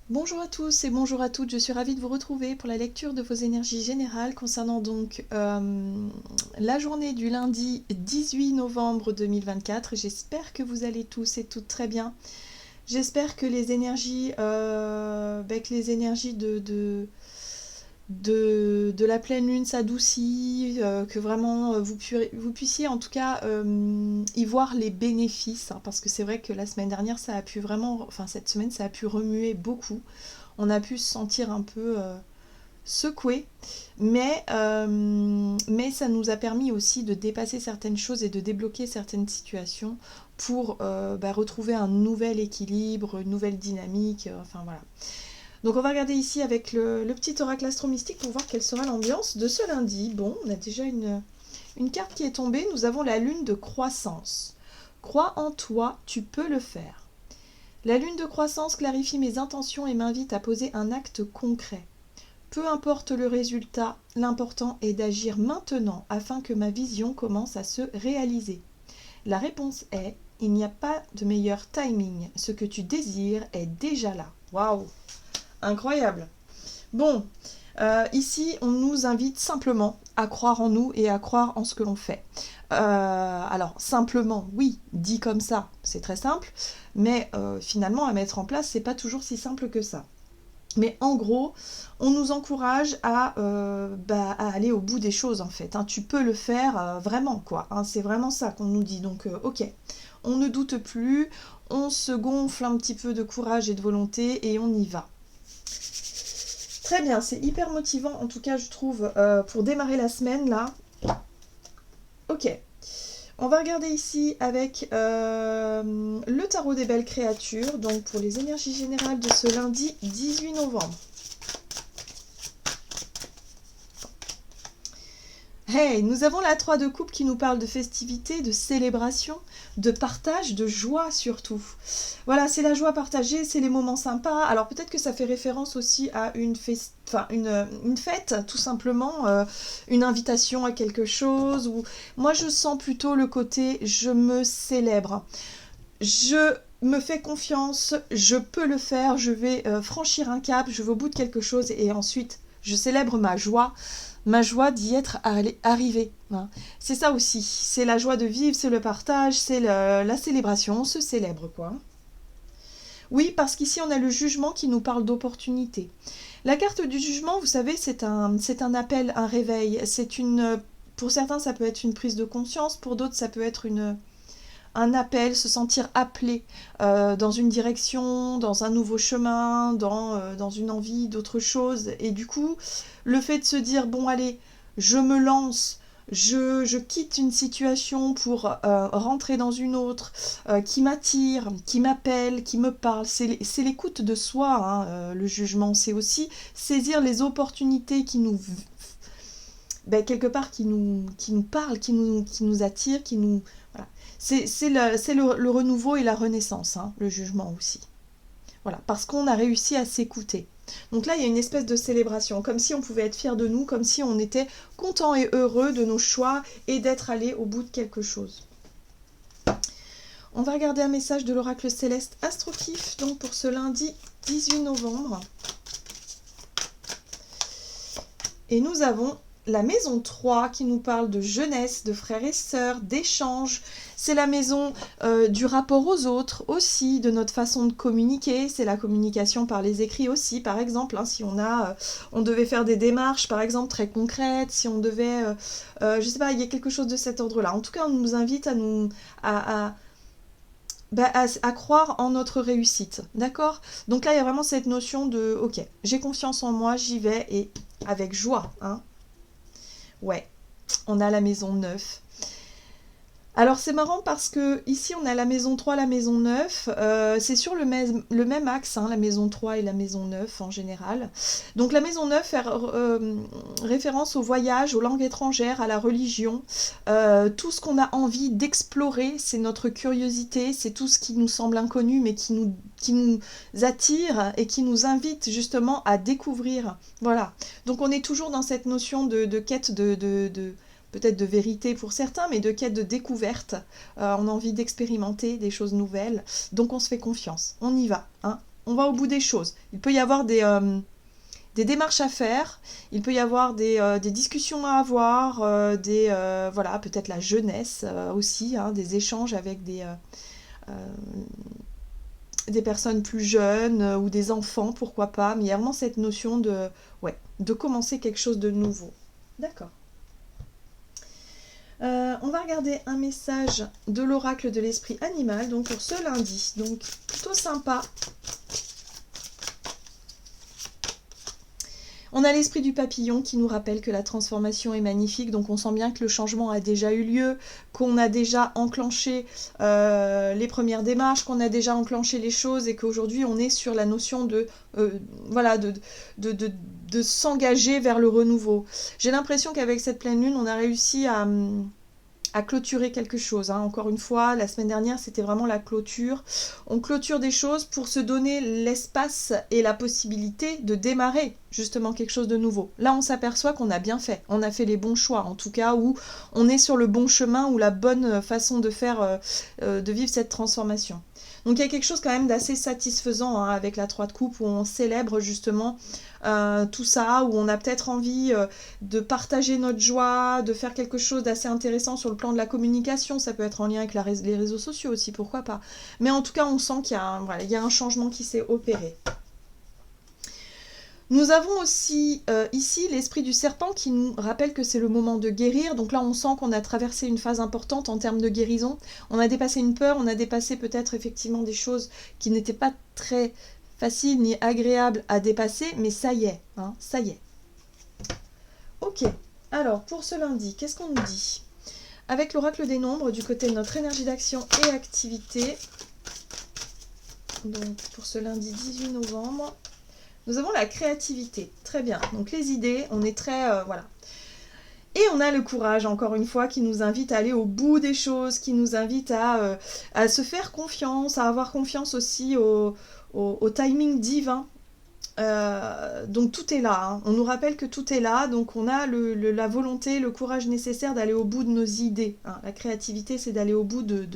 Bonjour à tous et bonjour à toutes, je suis ravie de vous retrouver pour la lecture de vos énergies générales concernant donc la journée du lundi 18 novembre 2024. J'espère que vous allez tous et toutes très bien. J'espère que les énergies, de la pleine lune s'adoucit, que vraiment vous puissiez en tout cas y voir les bénéfices, hein, parce que c'est vrai que la semaine dernière ça a pu vraiment, enfin cette semaine ça a pu remuer beaucoup. On a pu se sentir un peu secoué, mais ça nous a permis aussi de dépasser certaines choses et de débloquer certaines situations pour retrouver un nouvel équilibre, une nouvelle dynamique, enfin voilà. Donc on va regarder ici avec le petit oracle astro-mystique pour voir quelle sera l'ambiance de ce lundi. Bon, on a déjà une carte qui est tombée, nous avons la lune de croissance. Crois en toi, tu peux le faire. La lune de croissance clarifie mes intentions et m'invite à poser un acte concret. Peu importe le résultat, l'important est d'agir maintenant afin que ma vision commence à se réaliser. La réponse est: il n'y a pas de meilleur timing. Ce que tu désires est déjà là. Waouh! Incroyable! Bon, ici, on nous invite simplement à croire en nous et à croire en ce que l'on fait. Alors, simplement, oui, dit comme ça, c'est très simple, mais finalement, à mettre en place, c'est pas toujours si simple que ça. Mais en gros, on nous encourage à aller au bout des choses, en fait. Hein. Tu peux le faire vraiment, quoi. Hein. C'est vraiment ça qu'on nous dit. Donc, ok, on ne doute plus, on se gonfle un petit peu de courage et de volonté et on y va. Très bien, c'est hyper motivant, en tout cas, je trouve, pour démarrer la semaine, là. Ok. On va regarder ici avec le tarot des belles créatures, donc pour les énergies générales de ce lundi 18 novembre. Hey, nous avons la 3 de coupe qui nous parle de festivité, de célébration, de partage, de joie surtout. Voilà, c'est la joie partagée, c'est les moments sympas. Alors peut-être que ça fait référence aussi à une fête, tout simplement, une invitation à quelque chose. Ou moi, je sens plutôt le côté je me célèbre. Je me fais confiance, je peux le faire, je vais franchir un cap, je vais au bout de quelque chose et ensuite je célèbre ma joie d'y être arrivé. Hein. C'est ça aussi, c'est la joie de vivre, c'est le partage, c'est la célébration, on se célèbre quoi. Oui, parce qu'ici on a le jugement qui nous parle d'opportunité. La carte du jugement, vous savez, c'est un appel, un réveil. Pour certains, ça peut être une prise de conscience, pour d'autres, ça peut être un appel, se sentir appelé dans une direction, dans un nouveau chemin, dans une envie d'autre chose. Et du coup, le fait de se dire, bon allez, je me lance, je quitte une situation pour rentrer dans une autre qui m'attire, qui m'appelle, qui me parle. C'est l'écoute de soi, hein, le jugement. C'est aussi saisir les opportunités qui nous... quelque part qui nous parlent, qui nous attirent, qui nous... Voilà. C'est le renouveau et la renaissance, hein, le jugement aussi. Voilà, parce qu'on a réussi à s'écouter. Donc là, il y a une espèce de célébration, comme si on pouvait être fier de nous, comme si on était content et heureux de nos choix et d'être allé au bout de quelque chose. On va regarder un message de l'oracle céleste Astrokif, donc pour ce lundi 18 novembre. Et nous avons la maison 3 qui nous parle de jeunesse, de frères et sœurs, d'échanges. C'est la maison du rapport aux autres aussi, de notre façon de communiquer. C'est la communication par les écrits aussi, par exemple. Hein, si on devait faire des démarches, par exemple, très concrètes, si on devait, je sais pas, il y a quelque chose de cet ordre-là. En tout cas, on nous invite à croire en notre réussite, d'accord? Donc là, il y a vraiment cette notion de, ok, j'ai confiance en moi, j'y vais, et avec joie, hein. Ouais, on a la maison 9. Alors c'est marrant parce que ici on a la maison 3, la maison 9, c'est sur le même axe, hein, la maison 3 et la maison 9 en général. Donc la maison 9 fait référence au voyage, aux langues étrangères, à la religion, tout ce qu'on a envie d'explorer, c'est notre curiosité, c'est tout ce qui nous semble inconnu mais qui nous attire et qui nous invite justement à découvrir. Voilà, donc on est toujours dans cette notion de quête peut-être de vérité pour certains, mais de quête de découverte. On a envie d'expérimenter des choses nouvelles, donc on se fait confiance, on y va. Hein. on va au bout des choses. Il peut y avoir des démarches à faire, il peut y avoir des discussions à avoir, voilà, peut-être la jeunesse aussi, hein, des échanges avec des personnes plus jeunes ou des enfants, pourquoi pas, mais il y a vraiment cette notion de commencer quelque chose de nouveau. D'accord. On va regarder un message de l'oracle de l'esprit animal, donc pour ce lundi, donc plutôt sympa. On a l'esprit du papillon qui nous rappelle que la transformation est magnifique, donc on sent bien que le changement a déjà eu lieu, qu'on a déjà enclenché les premières démarches, qu'on a déjà enclenché les choses et qu'aujourd'hui on est sur la notion voilà, de s'engager vers le renouveau. J'ai l'impression qu'avec cette pleine lune, on a réussi à clôturer quelque chose. Hein. Encore une fois, la semaine dernière, c'était vraiment la clôture. On clôture des choses pour se donner l'espace et la possibilité de démarrer justement quelque chose de nouveau. Là, on s'aperçoit qu'on a bien fait. On a fait les bons choix, en tout cas, où on est sur le bon chemin ou la bonne façon de faire, de vivre cette transformation. Donc il y a quelque chose quand même d'assez satisfaisant hein, avec la 3 de coupe où on célèbre justement tout ça, où on a peut-être envie de partager notre joie, de faire quelque chose d'assez intéressant sur le plan de la communication. Ça peut être en lien avec les réseaux sociaux aussi, pourquoi pas. Mais en tout cas, on sent qu'il y a voilà, il y a un changement qui s'est opéré. Nous avons aussi ici l'esprit du serpent qui nous rappelle que c'est le moment de guérir. Donc là, on sent qu'on a traversé une phase importante en termes de guérison. On a dépassé une peur, on a dépassé peut-être effectivement des choses qui n'étaient pas très faciles ni agréables à dépasser, mais ça y est, hein, ça y est. Ok, alors pour ce lundi, qu'est-ce qu'on nous dit? Avec l'oracle des nombres, du côté de notre énergie d'action et activité, donc pour ce lundi 18 novembre, nous avons la créativité, très bien. Donc les idées, on est très... voilà. Et on a le courage, encore une fois, qui nous invite à aller au bout des choses, qui nous invite à se faire confiance, à avoir confiance aussi au timing divin. Donc tout est là, hein. On nous rappelle que tout est là, donc on a la volonté, le courage nécessaire d'aller au bout de nos idées. Hein. La créativité, c'est d'aller au bout de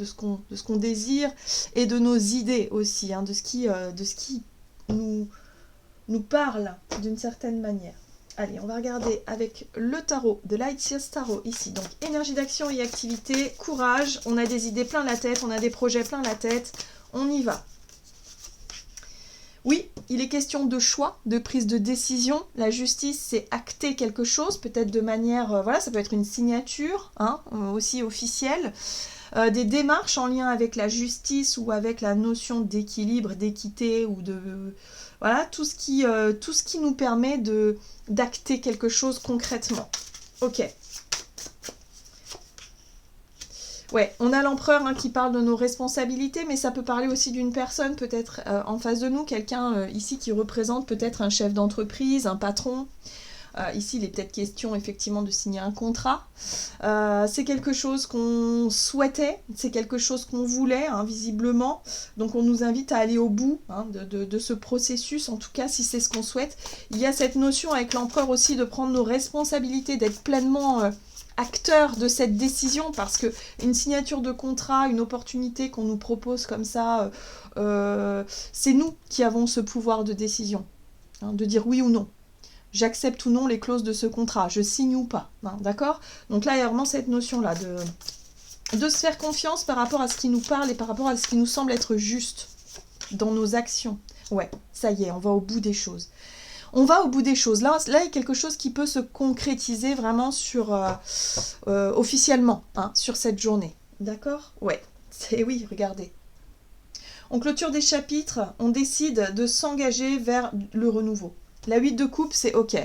ce qu'on désire et de nos idées aussi, hein, de ce qui nous parle d'une certaine manière. Allez, on va regarder avec le tarot de Light Years Tarot ici. Donc, énergie d'action et activité, courage, on a des idées plein la tête, on a des projets plein la tête, on y va. Oui, il est question de choix, de prise de décision. La justice, c'est acter quelque chose, peut-être de manière, voilà, ça peut être une signature, hein, aussi officielle. Des démarches en lien avec la justice ou avec la notion d'équilibre, d'équité ou de... Voilà, tout ce qui nous permet d'acter quelque chose concrètement. Ok. Ouais, on a l'empereur hein, qui parle de nos responsabilités, mais ça peut parler aussi d'une personne peut-être en face de nous, quelqu'un ici qui représente peut-être un chef d'entreprise, un patron. Ici, il est peut-être question effectivement de signer un contrat. C'est quelque chose qu'on souhaitait, c'est quelque chose qu'on voulait, hein, visiblement. Donc on nous invite à aller au bout hein, de ce processus, en tout cas si c'est ce qu'on souhaite. Il y a cette notion avec l'empereur aussi de prendre nos responsabilités, d'être pleinement acteur de cette décision, parce que une signature de contrat, une opportunité qu'on nous propose comme ça, c'est nous qui avons ce pouvoir de décision, hein, de dire oui ou non. J'accepte ou non les clauses de ce contrat, je signe ou pas, hein, d'accord? Donc là, il y a vraiment cette notion-là de se faire confiance par rapport à ce qui nous parle et par rapport à ce qui nous semble être juste dans nos actions. Ouais, ça y est, on va au bout des choses. On va au bout des choses. Là, il y a quelque chose qui peut se concrétiser vraiment officiellement, hein, sur cette journée. D'accord? Ouais, oui, regardez. On clôture des chapitres, on décide de s'engager vers le renouveau. La 8 de coupe, c'est ok.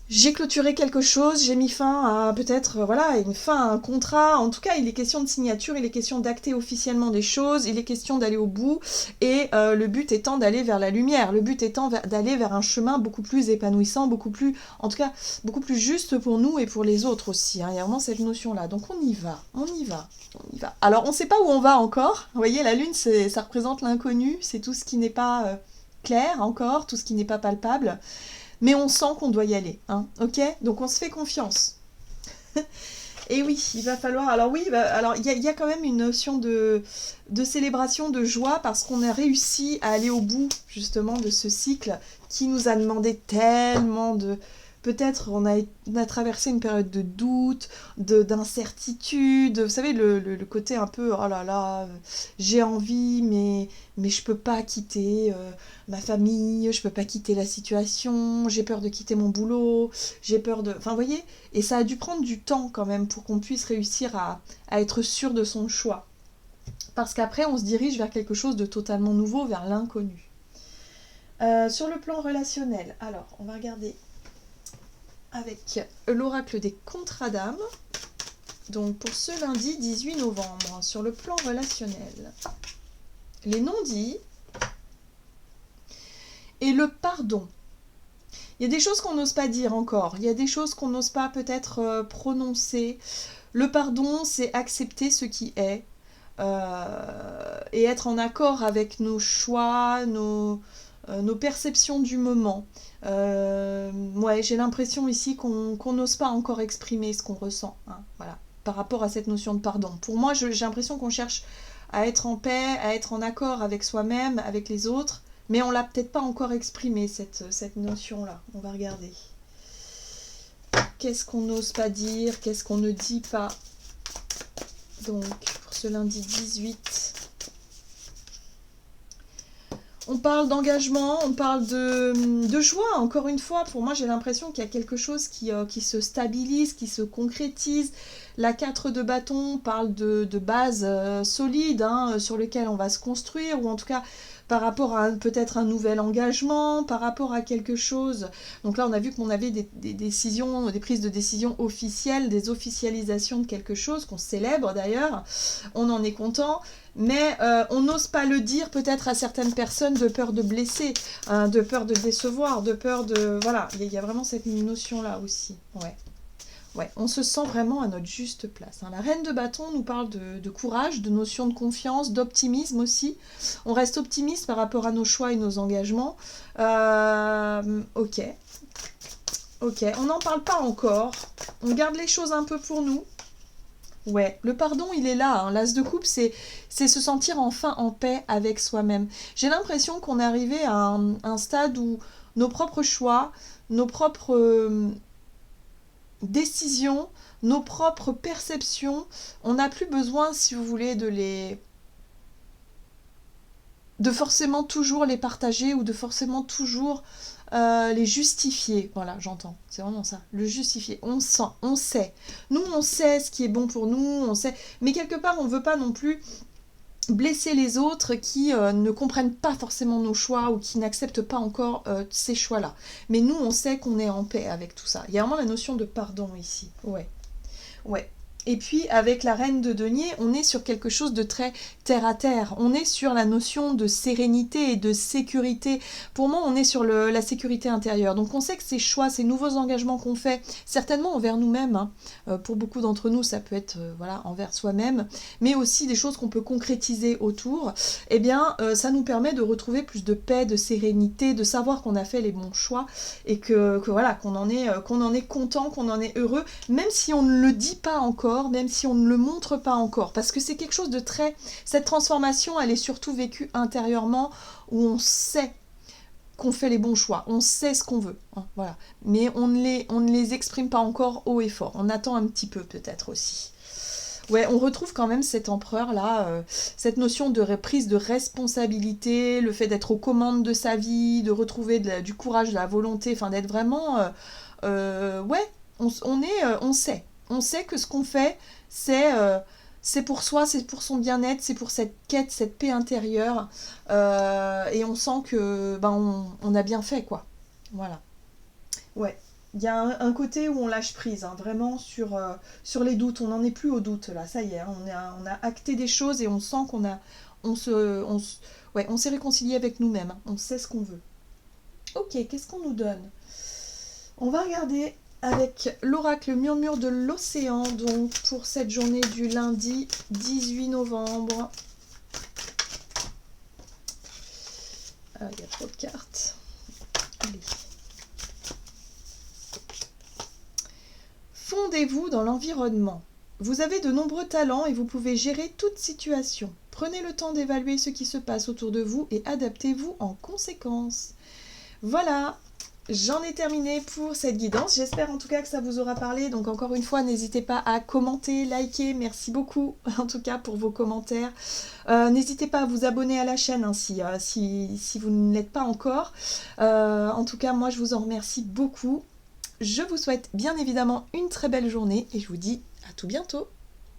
J'ai clôturé quelque chose, j'ai mis fin à peut-être, voilà, une fin à un contrat. En tout cas, il est question de signature, il est question d'acter officiellement des choses, il est question d'aller au bout. Et le but étant d'aller vers la lumière, le but étant d'aller vers un chemin beaucoup plus épanouissant, beaucoup plus, en tout cas, beaucoup plus juste pour nous et pour les autres aussi. Hein. Il y a vraiment cette notion-là. Donc on y va, on y va, on y va. Alors on ne sait pas où on va encore. Vous voyez, la lune, ça représente l'inconnu, c'est tout ce qui n'est pas... clair encore, tout ce qui n'est pas palpable, mais on sent qu'on doit y aller, hein, ok? Donc on se fait confiance. Et oui, il va falloir... Alors oui, alors il y a quand même une notion de célébration, de joie, parce qu'on a réussi à aller au bout, justement, de ce cycle qui nous a demandé tellement de... Peut-être on a traversé une période de doute, d'incertitude, vous savez, le côté un peu, oh là là, j'ai envie, mais je peux pas quitter ma famille, je peux pas quitter la situation, j'ai peur de quitter mon boulot, j'ai peur de... Enfin, vous voyez, et ça a dû prendre du temps quand même pour qu'on puisse réussir à être sûr de son choix. Parce qu'après, on se dirige vers quelque chose de totalement nouveau, vers l'inconnu. Sur le plan relationnel, alors, on va regarder avec l'oracle des Contradames. Donc, pour ce lundi 18 novembre, sur le plan relationnel, les non-dits et le pardon. Il y a des choses qu'on n'ose pas dire encore, il y a des choses qu'on n'ose pas peut-être prononcer. Le pardon, c'est accepter ce qui est et être en accord avec nos choix, nos perceptions du moment. Ouais, j'ai l'impression ici qu'on n'ose pas encore exprimer ce qu'on ressent, hein, voilà, par rapport à cette notion de pardon. Pour moi, j'ai l'impression qu'on cherche à être en paix, à être en accord avec soi-même, avec les autres, mais on l'a peut-être pas encore exprimé, cette notion-là. On va regarder. Qu'est-ce qu'on n'ose pas dire? Qu'est-ce qu'on ne dit pas? Donc, pour ce lundi 18, on parle d'engagement, on parle de joie, encore une fois. Pour moi, j'ai l'impression qu'il y a quelque chose qui se stabilise, qui se concrétise. La 4 de bâton parle de bases solides, hein, sur lesquelles on va se construire, ou en tout cas par rapport à peut-être un nouvel engagement, par rapport à quelque chose. Donc là, on a vu qu'on avait des décisions, des prises de décision officielles, des officialisations de quelque chose, qu'on célèbre d'ailleurs. On en est content. Mais on n'ose pas le dire peut-être à certaines personnes de peur de blesser, hein, de peur de décevoir, de peur de... Voilà, il y a vraiment cette notion-là aussi. Ouais. Ouais, on se sent vraiment à notre juste place, hein. La reine de bâton nous parle de courage, de notion de confiance, d'optimisme aussi. On reste optimiste par rapport à nos choix et nos engagements. Ok. Ok, on n'en parle pas encore. On garde les choses un peu pour nous. Ouais, le pardon, il est là, hein. L'as de coupe, c'est se sentir enfin en paix avec soi-même. J'ai l'impression qu'on est arrivé à un stade où nos propres choix, nos propres décisions, nos propres perceptions, on n'a plus besoin, si vous voulez, de forcément toujours les partager ou de forcément toujours les justifier. Voilà, j'entends. C'est vraiment ça. Le justifier. On sent, on sait. Nous, on sait ce qui est bon pour nous, on sait. Mais quelque part, on ne veut pas non plus blesser les autres qui ne comprennent pas forcément nos choix ou qui n'acceptent pas encore ces choix-là. Mais nous, on sait qu'on est en paix avec tout ça. Il y a vraiment la notion de pardon ici. Ouais. Ouais. Et puis, avec la reine de denier, on est sur quelque chose de très terre-à-terre. On est sur la notion de sérénité et de sécurité. Pour moi, on est sur la sécurité intérieure. Donc, on sait que ces choix, ces nouveaux engagements qu'on fait, certainement envers nous-mêmes, hein, pour beaucoup d'entre nous, ça peut être voilà, envers soi-même, mais aussi des choses qu'on peut concrétiser autour, eh bien, ça nous permet de retrouver plus de paix, de sérénité, de savoir qu'on a fait les bons choix et que voilà, qu'on en est content, qu'on en est heureux, même si on ne le dit pas encore, même si on ne le montre pas encore, parce que c'est quelque chose de très... Cette transformation, elle est surtout vécue intérieurement, où on sait qu'on fait les bons choix, on sait ce qu'on veut, hein, voilà. Mais on ne les exprime pas encore haut et fort, on attend un petit peu peut-être aussi. Ouais, on retrouve quand même cet empereur-là, cette notion de prise de responsabilité, le fait d'être aux commandes de sa vie, de retrouver du courage, de la volonté, enfin d'être vraiment... ouais, on sait. On sait que ce qu'on fait, c'est pour soi, c'est pour son bien-être, c'est pour cette quête, cette paix intérieure. Et on sent que on a bien fait, quoi. Voilà. Ouais. Il y a un côté où on lâche prise, hein, vraiment sur les doutes. On n'en est plus aux doutes, là, ça y est. Hein, on a acté des choses et on sent ouais, on s'est réconcilié avec nous-mêmes. Hein, on sait ce qu'on veut. Ok, qu'est-ce qu'on nous donne? On va regarder avec l'oracle murmure de l'océan, donc pour cette journée du lundi 18 novembre. Ah, il y a trop de cartes. Allez. Fondez-vous dans l'environnement. Vous avez de nombreux talents et vous pouvez gérer toute situation. Prenez le temps d'évaluer ce qui se passe autour de vous et adaptez-vous en conséquence. Voilà, j'en ai terminé pour cette guidance. J'espère en tout cas que ça vous aura parlé. Donc encore une fois, n'hésitez pas à commenter, liker. Merci beaucoup en tout cas pour vos commentaires. N'hésitez pas à vous abonner à la chaîne hein, si vous ne l'êtes pas encore. En tout cas, moi je vous en remercie beaucoup. Je vous souhaite bien évidemment une très belle journée et je vous dis à tout bientôt.